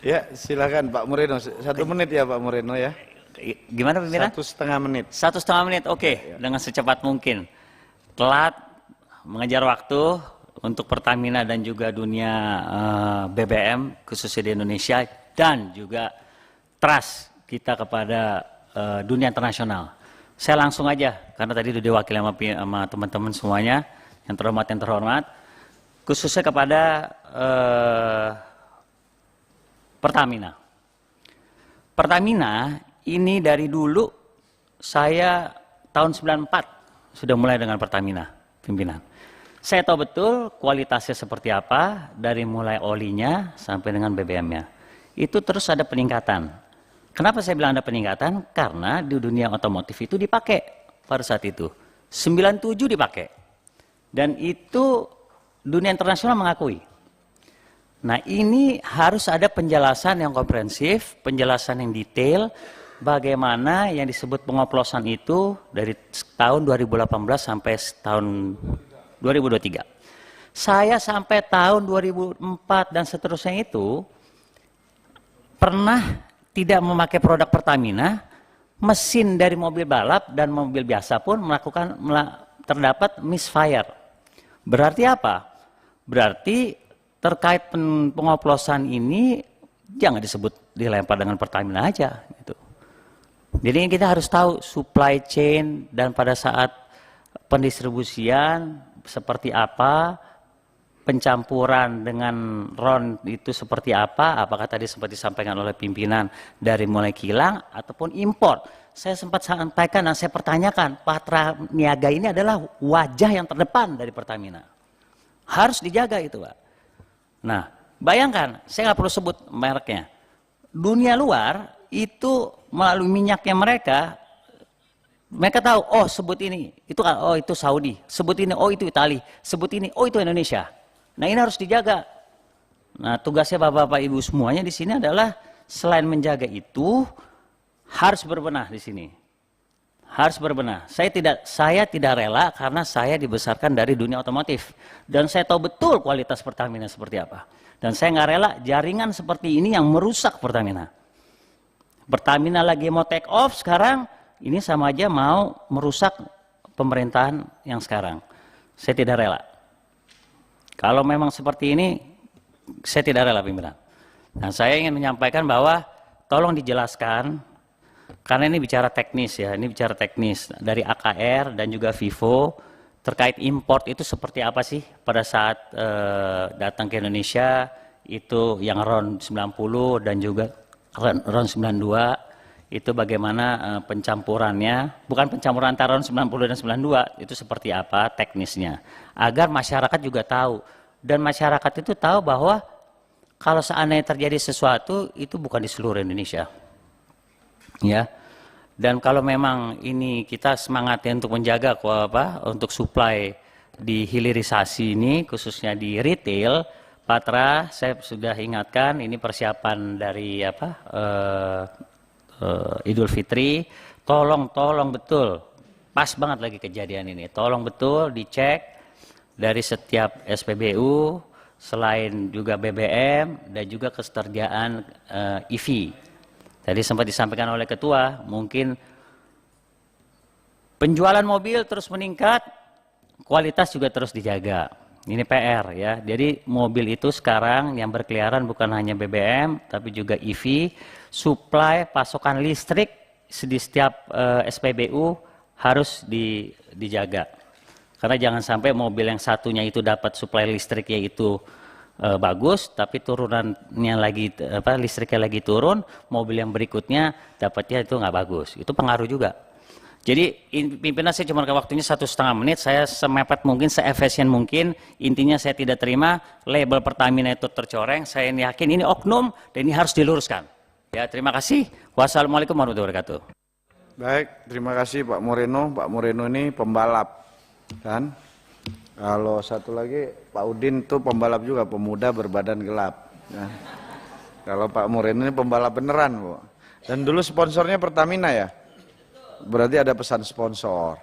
Ya, silakan Pak Moreno. 1 menit ya Pak Moreno ya. Gimana pimpinan? 1,5 menit. 1,5 menit, oke. Dengan secepat mungkin. Telat, mengejar waktu untuk Pertamina dan juga dunia BBM, khususnya di Indonesia, dan juga trust kita kepada dunia internasional. Saya langsung aja, karena tadi sudah diwakili sama teman-teman semuanya, yang terhormat, khususnya kepada Pertamina. Pertamina ini dari dulu saya tahun 94 sudah mulai dengan Pertamina, pimpinan. Saya tahu betul kualitasnya seperti apa, dari mulai olinya sampai dengan BBM-nya. Itu terus ada peningkatan. Kenapa saya bilang ada peningkatan? Karena di dunia otomotif itu dipakai pada saat itu. 97 dipakai. Dan itu dunia internasional mengakui. Nah, ini harus ada penjelasan yang komprehensif, penjelasan yang detail, bagaimana yang disebut pengoplosan itu dari tahun 2018 sampai tahun 2023. Saya sampai tahun 2004 dan seterusnya itu pernah tidak memakai produk Pertamina, mesin dari mobil balap dan mobil biasa pun terdapat misfire. Berarti apa? Berarti terkait pengoplosan ini jangan disebut dilempar dengan Pertamina aja gitu. Jadi kita harus tahu supply chain dan pada saat pendistribusian seperti apa, pencampuran dengan RON itu seperti apa, apakah tadi sempat disampaikan oleh pimpinan dari mulai kilang ataupun impor. Saya sempat sampaikan dan saya pertanyakan, Patra Niaga ini adalah wajah yang terdepan dari Pertamina. Harus dijaga itu, Pak. Nah, bayangkan, saya nggak perlu sebut mereknya. Dunia luar itu melalui minyaknya mereka tahu, oh sebut ini, itu oh itu Saudi, sebut ini, oh itu Itali, sebut ini, oh itu Indonesia. Nah ini harus dijaga. Nah tugasnya bapak-bapak ibu semuanya di sini adalah selain menjaga itu harus berbenah di sini. Harus berbenah. Saya tidak rela karena saya dibesarkan dari dunia otomotif. Dan saya tahu betul kualitas Pertamina seperti apa. Dan saya nggak rela jaringan seperti ini yang merusak Pertamina. Pertamina lagi mau take off sekarang, ini sama aja mau merusak pemerintahan yang sekarang. Saya tidak rela. Kalau memang seperti ini, saya tidak rela pimpinan. Nah saya ingin menyampaikan bahwa tolong dijelaskan, karena ini bicara teknis ya, ini bicara teknis dari AKR dan juga Vivo terkait import itu seperti apa sih pada saat datang ke Indonesia itu yang RON 90 dan juga RON 92 itu bagaimana pencampurannya, bukan pencampuran antara RON 90 dan 92 itu seperti apa teknisnya agar masyarakat juga tahu dan masyarakat itu tahu bahwa kalau seandainya terjadi sesuatu itu bukan di seluruh Indonesia. Ya, dan kalau memang ini kita semangatnya untuk menjaga untuk supply di hilirisasi ini khususnya di retail, Patra saya sudah ingatkan ini persiapan dari Idul Fitri, tolong betul, pas banget lagi kejadian ini, tolong betul dicek dari setiap SPBU selain juga BBM dan juga ketersediaan EV. Tadi sempat disampaikan oleh ketua, mungkin penjualan mobil terus meningkat, kualitas juga terus dijaga. Ini PR ya. Jadi mobil itu sekarang yang berkeliaran bukan hanya BBM, tapi juga EV, suplai pasokan listrik di setiap SPBU harus dijaga. Karena jangan sampai mobil yang satunya itu dapat suplai listrik yaitu bagus, tapi turunannya lagi listriknya lagi turun, mobil yang berikutnya dapatnya itu nggak bagus, itu pengaruh juga. Jadi pimpinan saya cuma ke waktunya 1,5 menit, saya semepet mungkin, seefisien mungkin. Intinya saya tidak terima label Pertamina itu tercoreng, saya yakin ini oknum dan ini harus diluruskan. Ya terima kasih. Wassalamualaikum warahmatullahi wabarakatuh. Baik, terima kasih Pak Moreno. Pak Moreno ini pembalap kan. Kalau satu lagi Pak Udin tuh pembalap juga, pemuda berbadan gelap. Nah, kalau Pak Moreno ini pembalap beneran, Bu. Dan dulu sponsornya Pertamina ya? Berarti ada pesan sponsor.